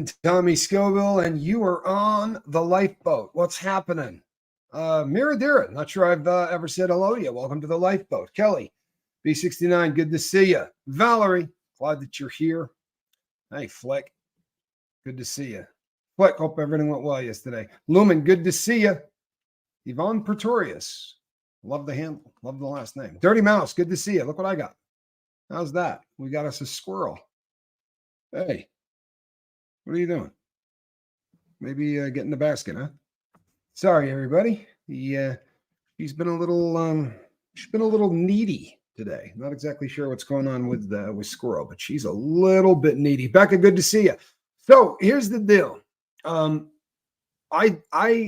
Tommy Scoville, and you are on the lifeboat. What's happening? Miradira, not sure I've ever said hello to you. Welcome to the lifeboat. Kelly, B69, good to see you. Valerie, glad that you're here. Hey, Flick, good to see you. Flick, hope everything went well yesterday. Lumen, good to see you. Yvonne Pretorius, love the handle, love the last name. Dirty Mouse, good to see you. Look what I got. How's that? We got us a squirrel. Hey, what are you doing? Maybe get in the basket, huh? Sorry, everybody. She's been a little needy today. Not exactly sure what's going on with Squirrel, but she's a little bit needy. Becca, good to see you. So here's the deal. I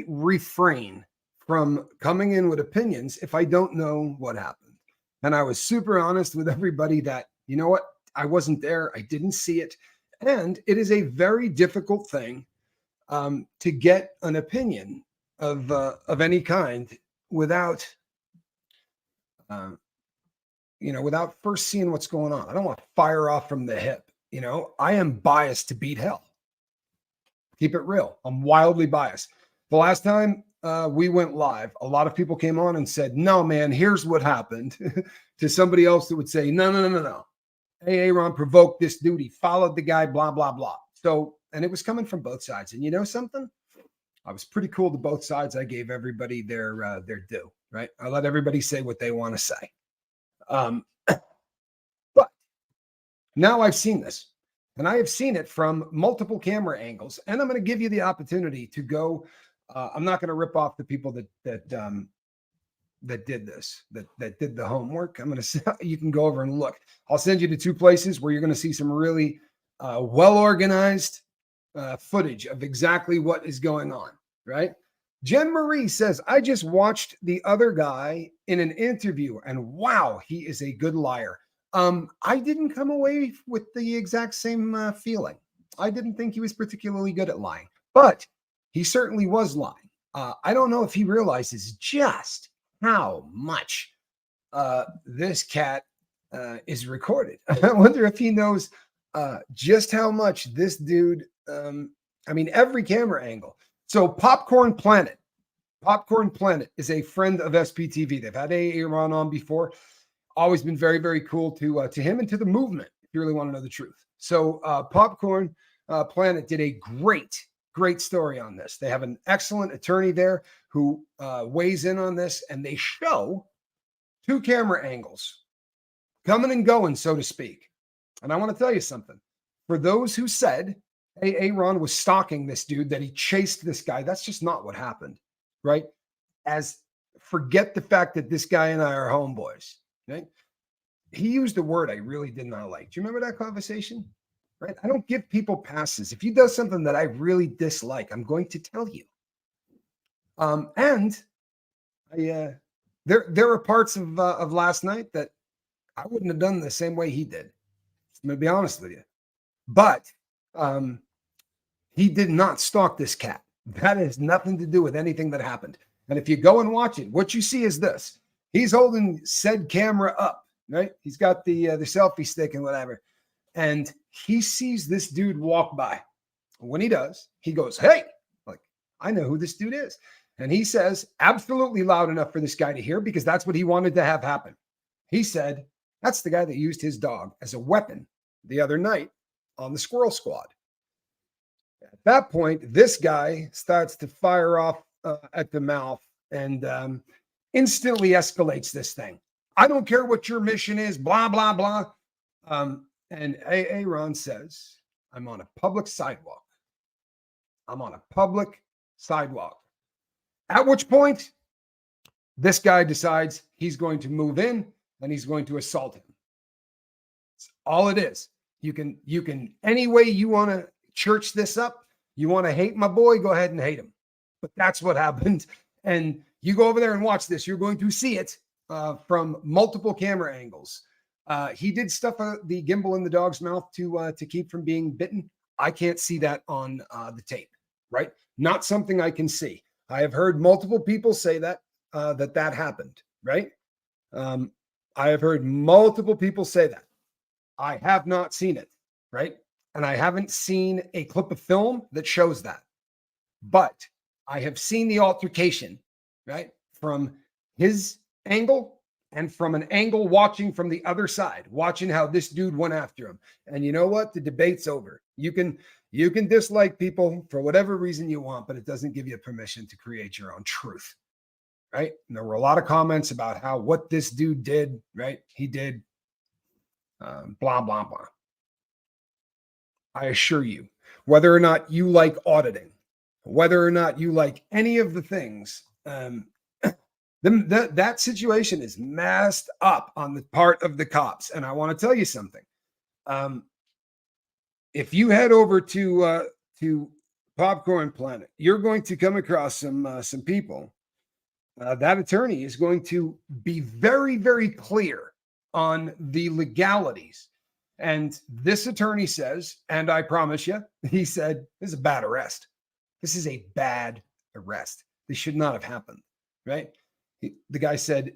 refrain from coming in with opinions if I don't know what happened. And I was super honest with everybody that, you know what, I wasn't there. I didn't see it. And it is a very difficult thing to get an opinion of any kind without, without first seeing what's going on. I don't want to fire off from the hip. I am biased to beat hell. Keep it real. I'm wildly biased. The last time we went live, a lot of people came on and said, no, man, here's what happened to somebody else that would say, no. Aaron provoked this dude. He followed the guy, blah, blah, blah. So, and it was coming from both sides. And you know something? I was pretty cool to both sides. I gave everybody their due, right? I let everybody say what they want to say. But now I've seen this. And I have seen it from multiple camera angles. And I'm going to give you the opportunity to go. I'm not going to rip off the people that did this, that did the homework. You can go over and look. I'll send you to two places where you're going to see some really well-organized footage of exactly what is going on, right? Jen Marie says, I just watched the other guy in an interview and wow, he is a good liar. I didn't come away with the exact same feeling. I didn't think he was particularly good at lying, but he certainly was lying. I don't know if he realizes just how much this cat is recorded. I wonder if he knows just how much this dude, every camera angle. So Popcorn Planet is a friend of SPTV. They've had Aaron on before. Always been very, very cool to him and to the movement, if you really want to know the truth. So Popcorn Planet did a great story on this. They have an excellent attorney there who weighs in on this, and they show two camera angles coming and going, so to speak. And I want to tell you something. For those who said, hey, Aaron was stalking this dude, that he chased this guy, that's just not what happened, right? Forget the fact that this guy and I are homeboys, right? He used a word I really did not like. Do you remember that conversation? Right? I don't give people passes. If he does something that I really dislike, I'm going to tell you. There are parts of last night that I wouldn't have done the same way he did. I'm going to be honest with you. But he did not stalk this cat. That has nothing to do with anything that happened. And if you go and watch it, what you see is this. He's holding said camera up, right? He's got the selfie stick and whatever. And he sees this dude walk by. When he does, he goes, hey, like, I know who this dude is. And he says, absolutely loud enough for this guy to hear, because that's what he wanted to have happen. He said, that's the guy that used his dog as a weapon the other night on the Squirrel Squad. At that point, this guy starts to fire off at the mouth and instantly escalates this thing. I don't care what your mission is, blah, blah, blah. And Aaron says, I'm on a public sidewalk. At which point, this guy decides he's going to move in and he's going to assault him. That's all it is. You can any way you want to church this up. You want to hate my boy, go ahead and hate him. But that's what happened. And you go over there and watch this. You're going to see it from multiple camera angles. He did stuff the gimbal in the dog's mouth to keep from being bitten. I can't see that on the tape, right? Not something I can see. I have heard multiple people say that that happened, right? I have heard multiple people say that. I have not seen it, right? And I haven't seen a clip of film that shows that. But I have seen the altercation, right? From his angle and from an angle watching from the other side, watching how this dude went after him. And you know what? The debate's over. You can dislike people for whatever reason you want, but it doesn't give you permission to create your own truth. Right? And there were a lot of comments about how what this dude did, right? He did blah, blah, blah. I assure you, whether or not you like auditing, whether or not you like any of the things, that situation is messed up on the part of the cops. And I want to tell you something. If you head over to Popcorn Planet, you're going to come across some people. That attorney is going to be very, very clear on the legalities. And this attorney says, and I promise you, he said, this is a bad arrest. This is a bad arrest. This should not have happened, right? The guy said,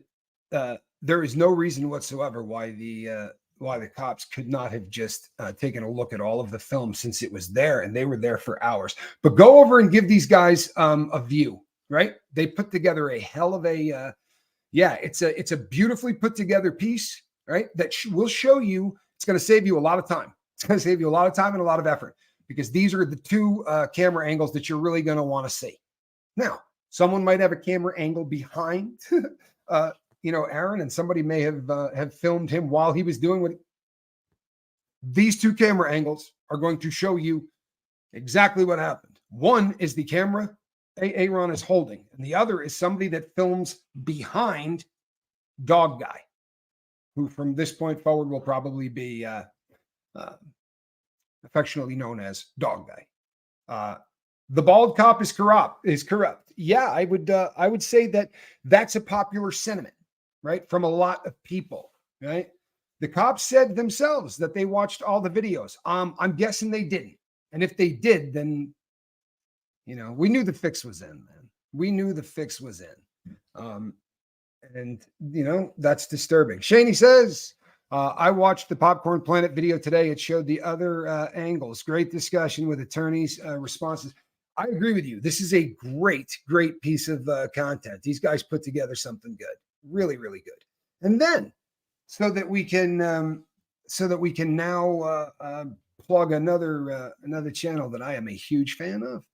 there is no reason whatsoever why the cops could not have just taken a look at all of the film since it was there and they were there for hours. But go over and give these guys a view. Right? They put together a hell of a, it's a beautifully put together piece, right? That will show you, it's going to save you a lot of time. It's going to save you a lot of time and a lot of effort because these are the two camera angles that you're really going to want to see. Now, someone might have a camera angle behind, Aaron, and somebody may have filmed him while he was doing what. These two camera angles are going to show you exactly what happened. One is the camera Aaron is holding, and the other is somebody that films behind Dog Guy, who from this point forward will probably be affectionately known as Dog Guy. The bald cop is corrupt. Yeah, I would say that that's a popular sentiment, right, from a lot of people, right? The cops said themselves that they watched all the videos. I'm guessing they didn't, and if they did, then we knew the fix was in, man. We knew the fix was in. And that's disturbing. Shaney says, I watched the Popcorn Planet video today. It showed the other angles. Great discussion with attorneys' responses. I agree with you. This is a great, great piece of content. These guys put together something good. Really, really good. And then so that we can now plug another channel that I am a huge fan of.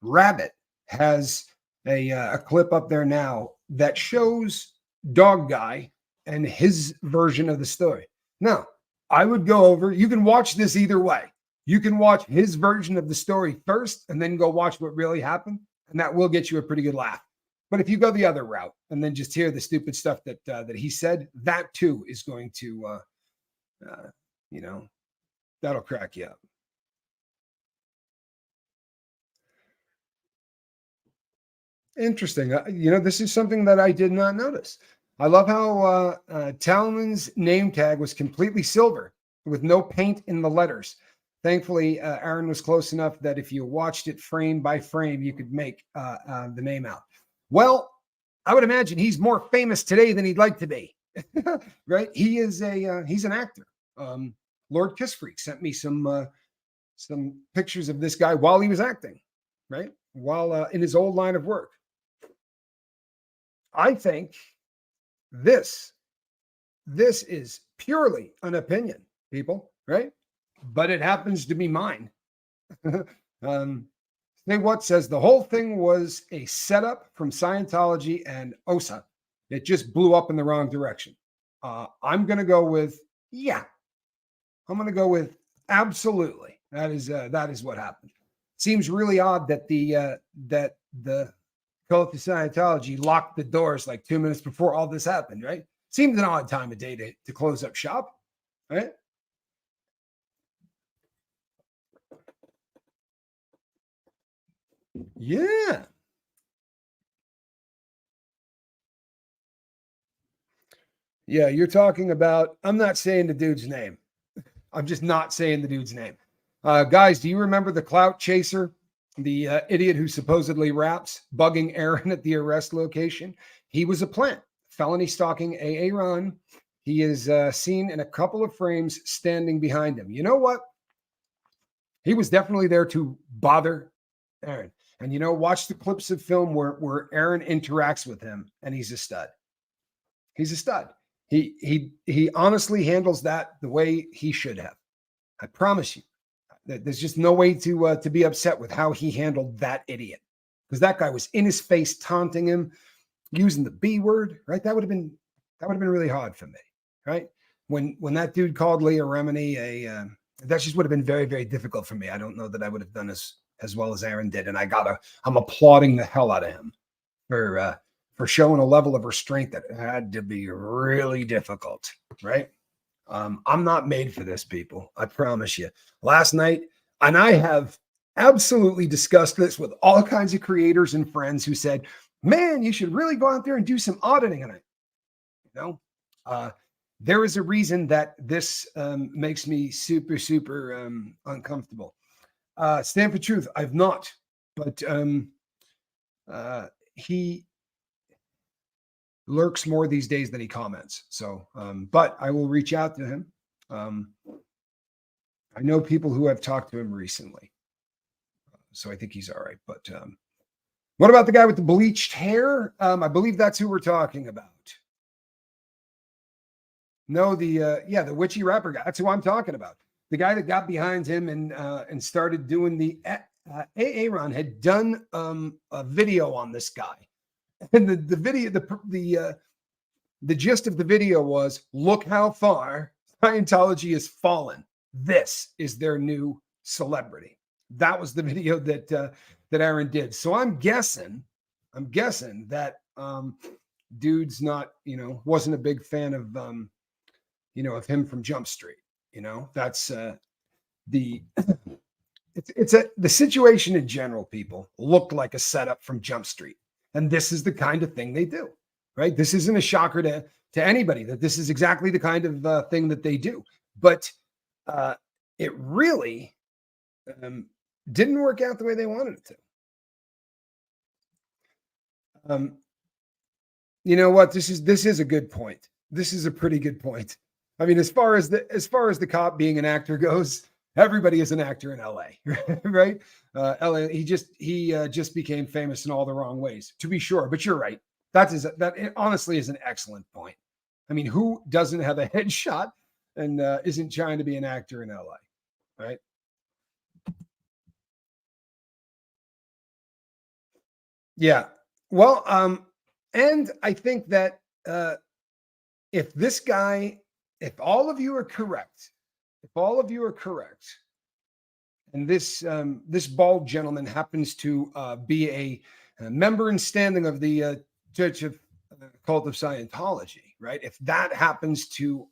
Rabbit has a clip up there now that shows Dog Guy and his version of the story. Now, I would go over, you can watch this either way. You can watch his version of the story first and then go watch what really happened, and that will get you a pretty good laugh. But if you go the other route and then just hear the stupid stuff that he said, that too is going to, that'll crack you up. Interesting. This is something that I did not notice. I love how Talman's name tag was completely silver with no paint in the letters. Thankfully, Aaron was close enough that if you watched it frame by frame, you could make the name out. Well, I would imagine he's more famous today than he'd like to be, right? He's an actor. Lord Kiss Freak sent me some pictures of this guy while he was acting, right? While in his old line of work. I think this is purely an opinion, people, right? But it happens to be mine. Say what says the whole thing was a setup from Scientology and OSA. It just blew up in the wrong direction. I'm going to go with, yeah. I'm going to go with absolutely. That is what happened. Seems really odd that the cult of Scientology locked the doors like 2 minutes before all this happened, right? Seems an odd time of day to close up shop, right? Yeah. Yeah, you're talking about, I'm not saying the dude's name. I'm just not saying the dude's name. Guys, do you remember the clout chaser, the idiot who supposedly raps, bugging Aaron at the arrest location? He was a plant, felony stalking AA Ron. He is seen in a couple of frames standing behind him. You know what? He was definitely there to bother Aaron. And watch the clips of film where Aaron interacts with him, and he's a stud. He's a stud. He honestly handles that the way he should have. I promise you. There's just no way to be upset with how he handled that idiot, because that guy was in his face taunting him, using the B word. Right? That would have been really hard for me. Right? When that dude called Leah Remini that just would have been very, very difficult for me. I don't know that I would have done as well as Aaron did, and I'm applauding the hell out of him for showing a level of restraint that had to be really difficult. Right? I'm not made for this, people. I promise you. Last night, and I have absolutely discussed this with all kinds of creators and friends who said, man, you should really go out there and do some auditing on it. There is a reason that this makes me super, super uncomfortable. Stand for truth. I've not, but he lurks more these days than he comments. So, but I will reach out to him. I know people who have talked to him recently, so I think he's all right. But what about the guy with the bleached hair? I believe that's who we're talking about. No, the witchy rapper guy. That's who I'm talking about. The guy that got behind him and started doing the Aaron had done a video on this guy. And the video, the gist of the video was, look how far Scientology has fallen. This is their new celebrity. That was the video that Aaron did. So I'm guessing that dude's not, wasn't a big fan of of him from Jump Street. That's the situation in general, people, looked like a setup from Jump Street. And this is the kind of thing they do, right? This isn't a shocker to anybody that this is exactly the kind of thing that they do. But it really didn't work out the way they wanted it to. You know what? This is a good point. This is a pretty good point. I mean, as far as the cop being an actor goes, everybody is an actor in LA, right? LA, he just became famous in all the wrong ways, to be sure. But you're right. That honestly is an excellent point. I mean, who doesn't have a headshot and isn't trying to be an actor in LA, right? Yeah. Well, and I think that if all of you are correct, and this bald gentleman happens to be a member in standing of the Church of Cult of Scientology, right? If that happens to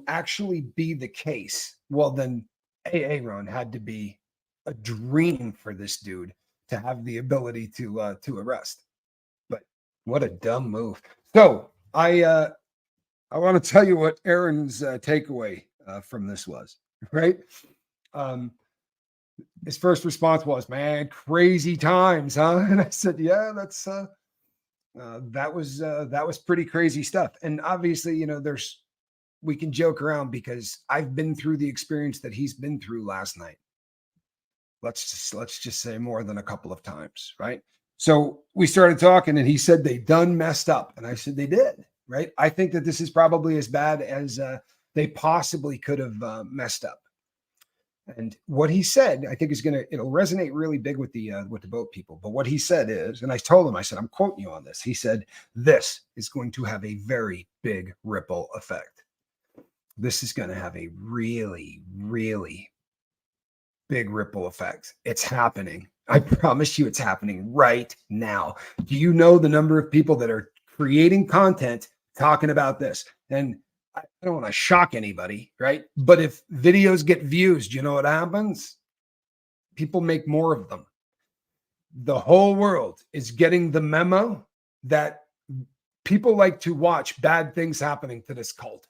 actually be the case, well, then Aaron had to be a dream for this dude to have the ability to arrest. But what a dumb move. So I want to tell you what Aaron's takeaway from this was, right? His first response was, man, crazy times, huh? And I said, yeah, that's that was pretty crazy stuff. And obviously, we can joke around because I've been through the experience that he's been through last night. Let's just say more than a couple of times, right? So we started talking and he said they done messed up. And I said they did, right? I think that this is probably as bad as they possibly could have messed up. And what he said, I think it'll resonate really big with the boat people. But what he said is, and I told him, I said, I'm quoting you on this. He said, this is going to have a very big ripple effect. This is going to have a really, really big ripple effect. It's happening. I promise you it's happening right now. Do you know the number of people that are creating content talking about this? And I don't want to shock anybody, right? But if videos get views, do you know what happens? People make more of them. The whole world is getting the memo that people like to watch bad things happening to this cult.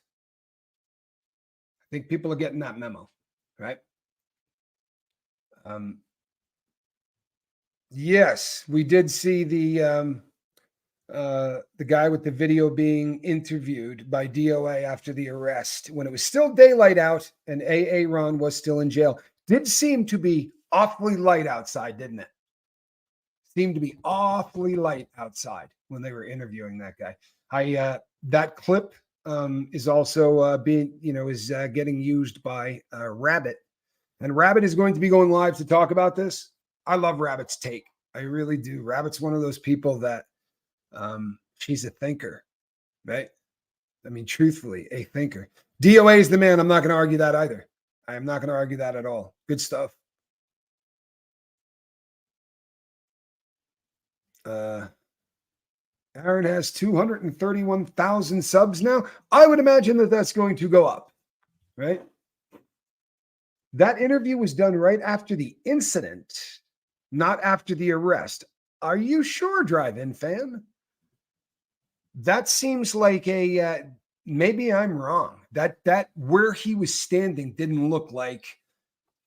I think people are getting that memo, right? Yes, we did see the guy with the video being interviewed by DOA after the arrest when it was still daylight out and Aaron was still in jail. Did seem to be awfully light outside, didn't it? Seemed to be awfully light outside when they were interviewing that guy. That clip is also being, getting used by Rabbit, and Rabbit is going to be going live to talk about this. I love Rabbit's take. I really do. Rabbit's one of those people that she's a thinker, right? I mean, truthfully, a thinker. DOA is the man. I'm not going to argue that either. I am not going to argue that at all. Good stuff. Aaron has 231,000 subs now. I would imagine that that's going to go up, right? That interview was done right after the incident, not after the arrest. Are you sure, Drive-In Fan? That seems like a maybe I'm wrong. That where he was standing didn't look like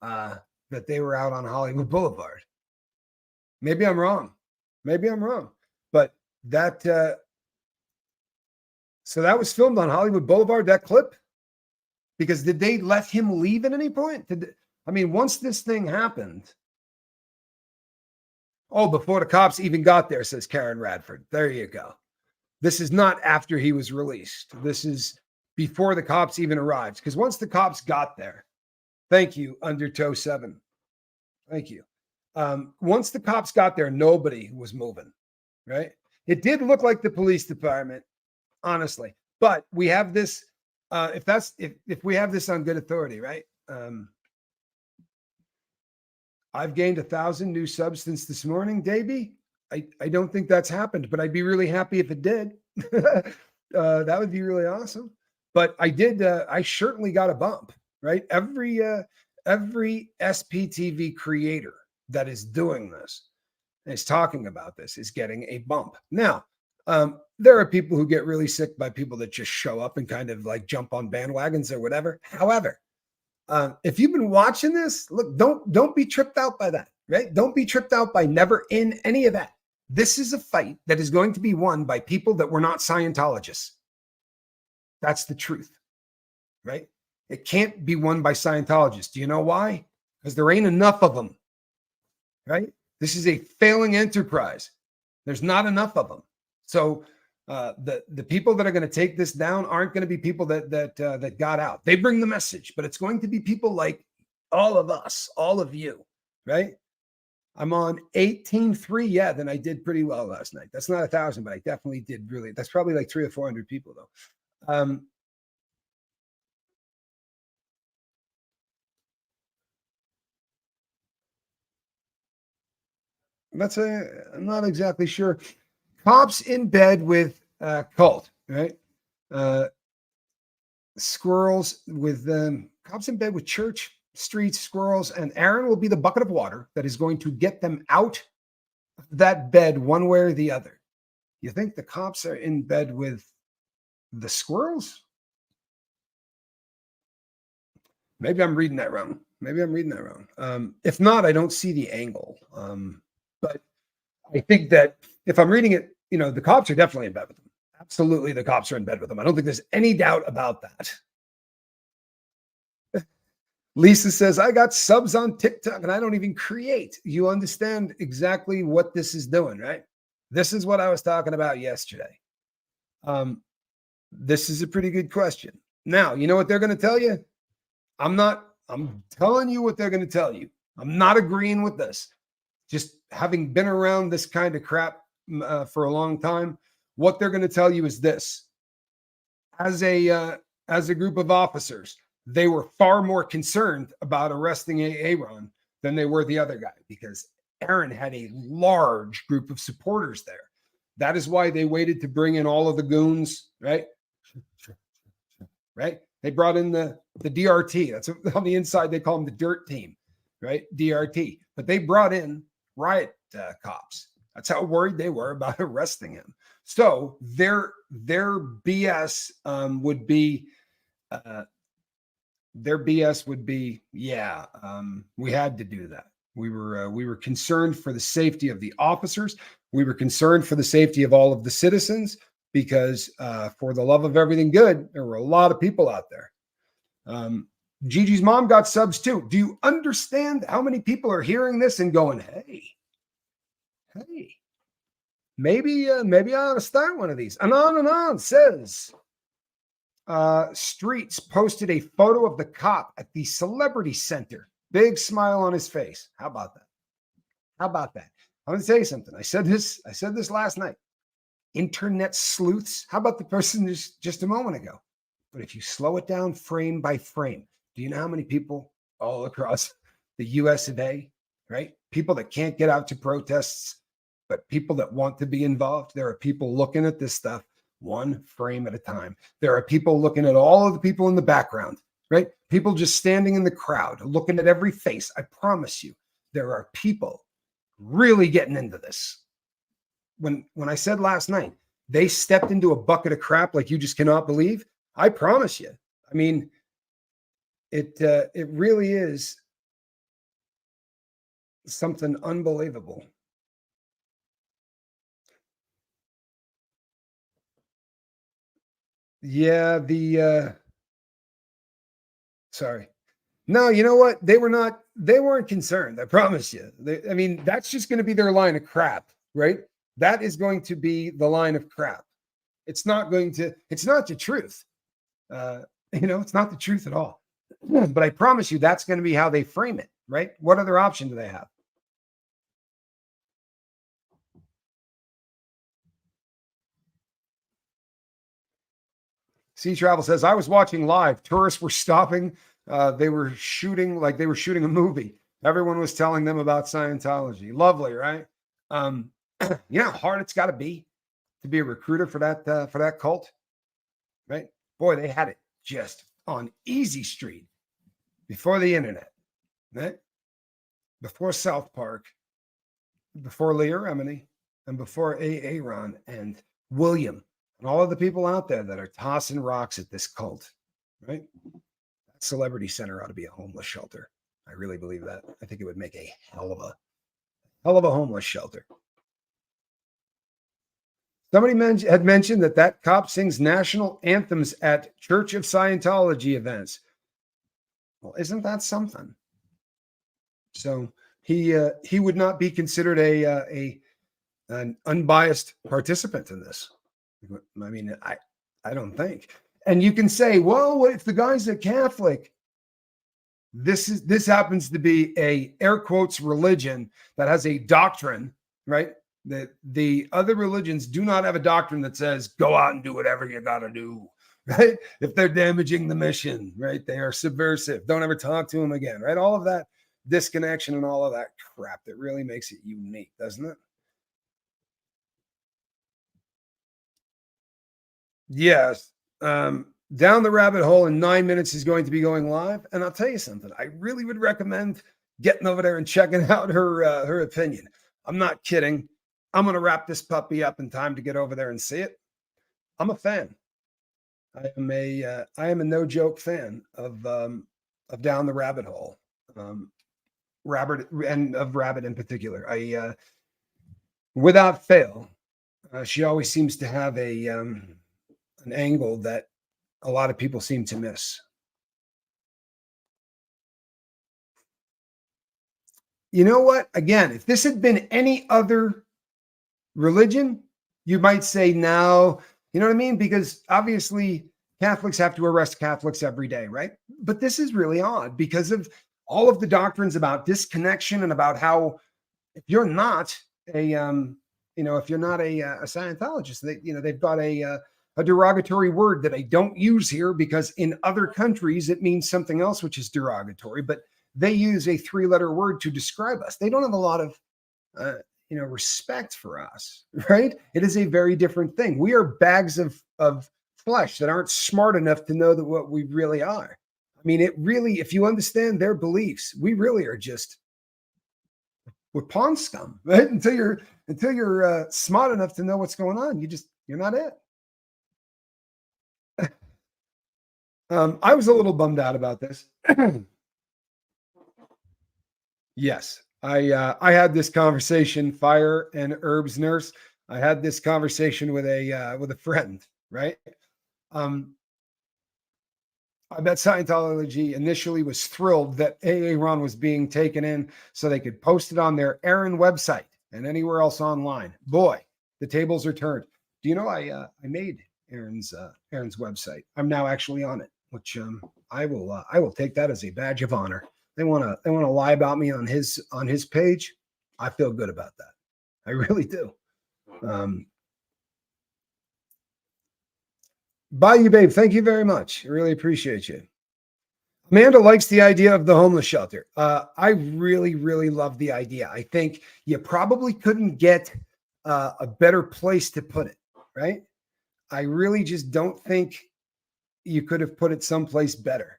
that they were out on Hollywood Boulevard. Maybe I'm wrong. But that so that was filmed on Hollywood Boulevard, that clip? Because did they let him leave at any point? Once this thing happened. Oh, before the cops even got there, says Karen Radford. There you go. This is not after he was released. This is before the cops even arrived. Because once the cops got there, thank you, Undertow 7. Thank you. Once the cops got there, nobody was moving, right? It did look like the police department, honestly. But we have this, if we have this on good authority, right? I've gained 1,000 new subs since this morning, Davey. I don't think that's happened, but I'd be really happy if it did. That would be really awesome. But I did. I certainly got a bump, right? Every SPTV creator that is doing this, is talking about this, is getting a bump. Now, there are people who get really sick by people that just show up and kind of like jump on bandwagons or whatever. However, if you've been watching this, look, don't be tripped out by that, right? Don't be tripped out by never in any of that. This is a fight that is going to be won by people that were not Scientologists. That's the truth, right? It can't be won by Scientologists. Do you know why? Because there ain't enough of them, right? This is a failing enterprise. There's not enough of them. So the people that are going to take this down aren't going to be people that got out. They bring the message, but it's going to be people like all of us, all of you, right? I'm on 18.3. Yeah, then I did pretty well last night. That's not 1,000, but I definitely did really. That's probably like 300 or 400 people though. I'm not exactly sure. Cops in bed with cult, right? Squirrels with cops in bed with church, streets, squirrels, and Aaron will be the bucket of water that is going to get them out of that bed one way or the other. You think the cops are in bed with the squirrels? Maybe I'm reading that wrong. If not, I don't see the angle. But I think that if I'm reading it, the cops are definitely in bed with them. Absolutely, the cops are in bed with them. I don't think there's any doubt about that. Lisa says, I got subs on TikTok and I don't even create. You understand exactly what this is doing, right? This is what I was talking about yesterday. This is a pretty good question. Now, you know what they're going to tell you? I'm telling you what they're going to tell you. I'm not agreeing with this. Just having been around this kind of crap for a long time, what they're going to tell you is this. As a group of officers, they were far more concerned about arresting Aaron than they were the other guy, because Aaron had a large group of supporters there. That is why they waited to bring in all of the goons, right? Right? They brought in the DRT. That's on the inside. They call them the dirt team, right? DRT. But they brought in riot cops. That's how worried they were about arresting him. So their BS would be we had to do that. We were concerned for the safety of the officers. We were concerned for the safety of all of the citizens, because for the love of everything good, there were a lot of people out there. Gigi's mom got subs too. Do you understand how many people are hearing this and going, hey, maybe I ought to start one of these. And on says, Streets posted a photo of the cop at the Celebrity Center. Big smile on his face. How about that? I'm going to tell you something. I said this last night. Internet sleuths. How about the person just a moment ago? But if you slow it down frame by frame, do you know how many people all across the US of A, right? People that can't get out to protests, but people that want to be involved. There are people looking at this stuff one frame at a time. There are people looking at all of the people in the background, right? People just standing in the crowd, looking at every face. I promise you, there are people really getting into this. When I said last night, they stepped into a bucket of crap like you just cannot believe. I promise you. I mean, it really is something unbelievable. Yeah, sorry. No, you know what? They weren't concerned. I promise you. I mean, that's just going to be their line of crap, right? That is going to be the line of crap. It's not the truth. It's not the truth at all. But I promise you, that's going to be how they frame it, right? What other option do they have? Sea Travel says, I was watching live. Tourists were stopping. They were shooting like they were shooting a movie. Everyone was telling them about Scientology. Lovely, right? You know how hard it's got to be a recruiter for that cult, right? Boy, they had it just on easy street before the internet, right? Before South Park, before Leah Remini, and before Aaron and William, and all of the people out there that are tossing rocks at this cult, right? That Celebrity Center ought to be a homeless shelter. I really believe that. I think it would make a hell of a homeless shelter. Somebody had mentioned that cop sings national anthems at Church of Scientology events. Well, isn't that something? So he would not be considered an unbiased participant in this. I mean, I don't think. And you can say, well, if the guy's a Catholic, this happens to be a air quotes religion that has a doctrine, right? The other religions do not have a doctrine that says go out and do whatever you got to do, right? If they're damaging the mission, right? They are subversive. Don't ever talk to them again, right? All of that disconnection and all of that crap that really makes it unique, doesn't it? Yes. Down the Rabbit Hole in 9 minutes is going to be going live. And I'll tell you something, I really would recommend getting over there and checking out her opinion. I'm not kidding. I'm going to wrap this puppy up in time to get over there and see it. I'm a fan. I am a no joke fan of Down the Rabbit Hole. Rabbit and of Rabbit in particular. I without fail, she always seems to have an angle that a lot of people seem to miss. You know what? Again, if this had been any other religion, you might say no. You know what I mean? Because obviously Catholics have to arrest Catholics every day, right? But this is really odd because of all of the doctrines about disconnection and about how if you're not a Scientologist, they've got a derogatory word that I don't use here because in other countries it means something else, which is derogatory, but they use a 3-letter word to describe us. They don't have a lot of, respect for us, right? It is a very different thing. We are bags of flesh that aren't smart enough to know that what we really are. I mean, it really, if you understand their beliefs, we really are we're pawn scum, right? Until you're smart enough to know what's going on, you're not it. I was a little bummed out about this. Yes, I had this conversation, Fire and Herbs Nurse. I had this conversation with a friend, right? I bet Scientology initially was thrilled that Aaron was being taken in so they could post it on their Aaron website and anywhere else online. Boy, the tables are turned. Do you know I made Aaron's website? I'm now actually on it, which I will take that as a badge of honor. They want to lie about me on his page. I feel good about that. I really do. Bye, you babe. Thank you very much. I really appreciate you. Amanda likes the idea of the homeless shelter. I really, really love the idea. I think you probably couldn't get a better place to put it, right? I really just don't think you could have put it someplace better.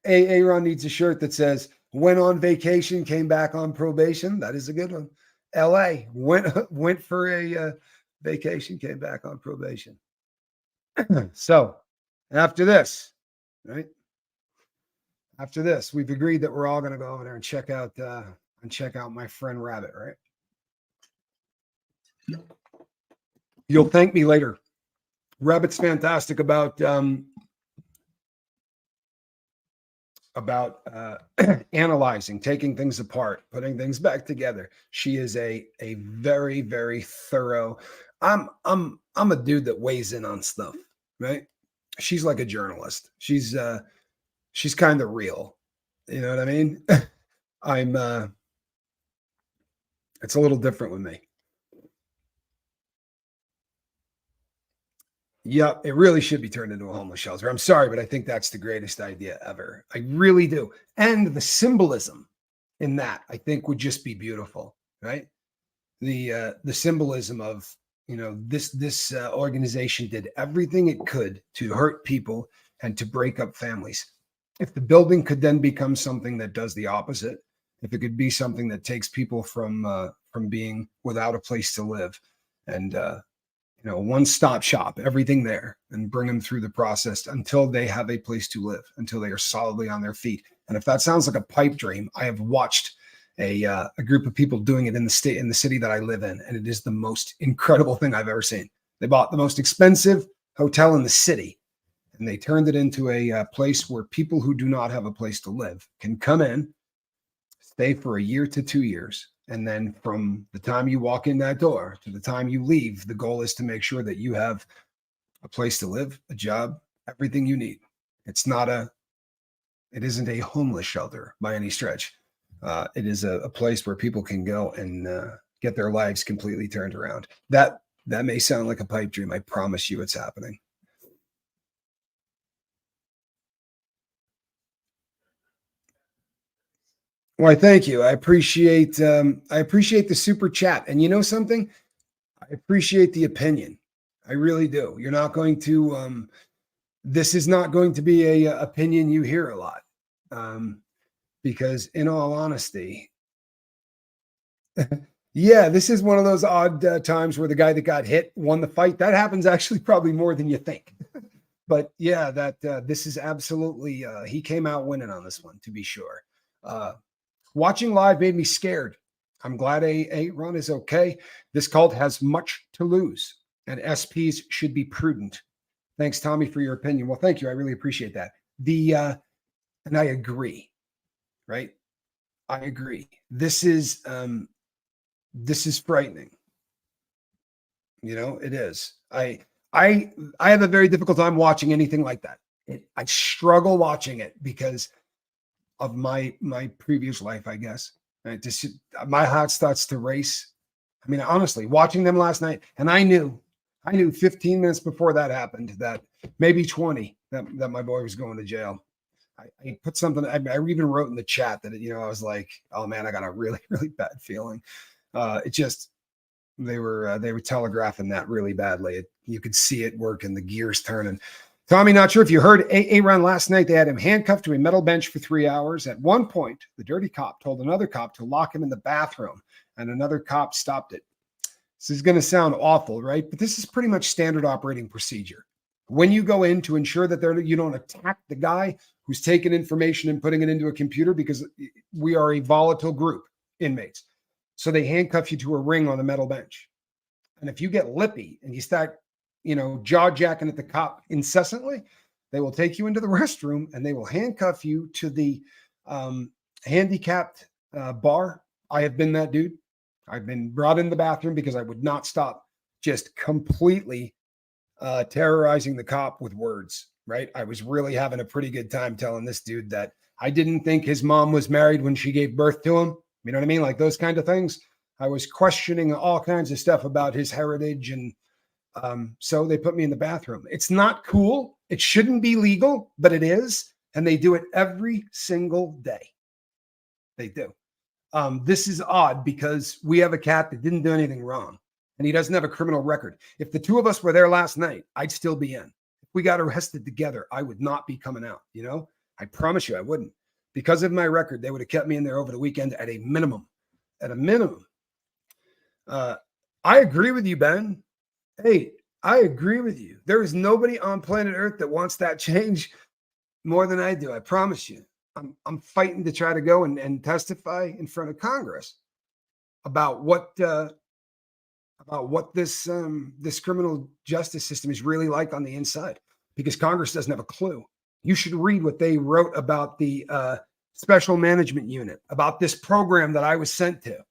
Aaron needs a shirt that says, went on vacation, came back on probation. That is a good one. LA went for a vacation, came back on probation. So after this, right? After this, we've agreed that we're all going to go over there and check out my friend Rabbit, right? You'll thank me later. Rabbit's fantastic about analyzing, taking things apart, putting things back together. She is a very, very thorough. I'm a dude that weighs in on stuff, right? She's like a journalist. She's kind of real. You know what I mean? It's a little different with me. Yep, it really should be turned into a homeless shelter. I'm sorry, but I think that's the greatest idea ever. I really do. And the symbolism in that, I think, would just be beautiful, right? The symbolism of, this organization did everything it could to hurt people and to break up families. If the building could then become something that does the opposite, if it could be something that takes people from being without a place to live and one-stop shop, everything there, and bring them through the process until they have a place to live, until they are solidly on their feet. And if that sounds like a pipe dream, I have watched a group of people doing it in the city that I live in, and it is the most incredible thing I've ever seen. They bought the most expensive hotel in the city, and they turned it into a place where people who do not have a place to live can come in, stay for a year to 2 years. And then from the time you walk in that door to the time you leave, the goal is to make sure that you have a place to live, a job, everything you need. It isn't a homeless shelter by any stretch. It is a place where people can go and get their lives completely turned around. That may sound like a pipe dream. I promise you it's happening. Why, thank you. I appreciate the super chat. And you know something? I appreciate the opinion. I really do. You're not going to this is not going to be a opinion you hear a lot. Because in all honesty, yeah, this is one of those odd times where the guy that got hit won the fight. That happens actually probably more than you think. But yeah, this is absolutely he came out winning on this one, to be sure. Watching live made me scared. I'm glad Aaron is okay. This cult has much to lose, and SPs should be prudent. Thanks, Tommy, for your opinion. Well, thank you. I really appreciate that. And I agree, right? I agree. This is frightening. It is. I have a very difficult time watching anything like that. I struggle watching it because of my previous life, I guess. Right? My heart starts to race. I mean, honestly, watching them last night, and I knew 15 minutes before that happened, that maybe 20, that my boy was going to jail. I put something, I even wrote in the chat that, I was like, oh man, I got a really, really bad feeling. They were telegraphing that really badly. You could see it working, the gears turning. Tommy, not sure if you heard Aaron last night. They had him handcuffed to a metal bench for 3 hours. At one point, the dirty cop told another cop to lock him in the bathroom, and another cop stopped it. This is going to sound awful, right? But this is pretty much standard operating procedure. When you go in to ensure that you don't attack the guy who's taking information and putting it into a computer, because we are a volatile group, inmates. So they handcuff you to a ring on the metal bench. And if you get lippy and you start jaw jacking at the cop incessantly, They will take you into the restroom and they will handcuff you to the handicapped bar. I have been that dude. I've been brought in the bathroom because I would not stop just completely terrorizing the cop with words, right? I was really having a pretty good time telling this dude that I didn't think his mom was married when she gave birth to him. You know what I mean? Like those kind of things. I was questioning all kinds of stuff about his heritage. And so they put me in the bathroom. It's not cool. It shouldn't be legal, but it is. And they do it every single day. They do. This is odd because we have a cat that didn't do anything wrong and he doesn't have a criminal record. If the two of us were there last night, I'd still be in. If we got arrested together, I would not be coming out. You know, I promise you I wouldn't. Because of my record, they would have kept me in there over the weekend at a minimum. At a minimum. I agree with you, Ben. Hey, I agree with you. There is nobody on planet Earth that wants that change more than I do. I promise you. I'm fighting to try to go and testify in front of Congress about what this criminal justice system is really like on the inside, because Congress doesn't have a clue. You should read what they wrote about the special management unit, about this program that I was sent to.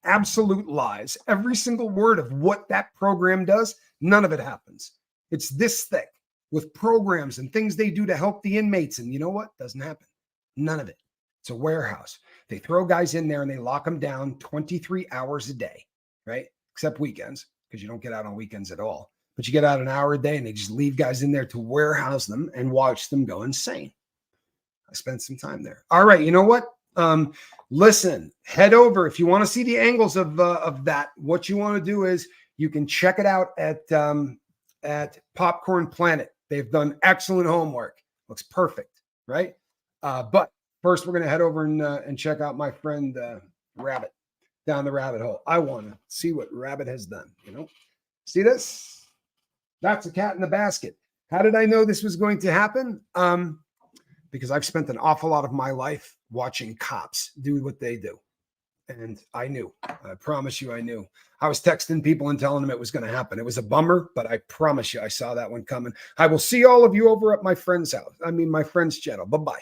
Absolute lies. Every single word of what that program does, none of it happens. It's this thick with programs and things they do to help the inmates. And you know what? Doesn't happen. None of it. It's a warehouse. They throw guys in there and they lock them down 23 hours a day, right? Except weekends, because you don't get out on weekends at all. But you get out an hour a day and they just leave guys in there to warehouse them and watch them go insane. I spent some time there. All right. You know what? Listen, head over. If you want to see the angles of that, what you want to do is you can check it out at Popcorn Planet. They've done excellent homework. Looks perfect, right? But first, we're going to head over and check out my friend Rabbit down the rabbit hole. I want to see what Rabbit has done. You know, see this? That's a cat in the basket. How did I know this was going to happen? Because I've spent an awful lot of my life watching cops do what they do. And I knew. I promise you I knew. I was texting people and telling them it was going to happen. It was a bummer, but I promise you I saw that one coming. I will see all of you over at my friend's house. My friend's channel. Bye-bye.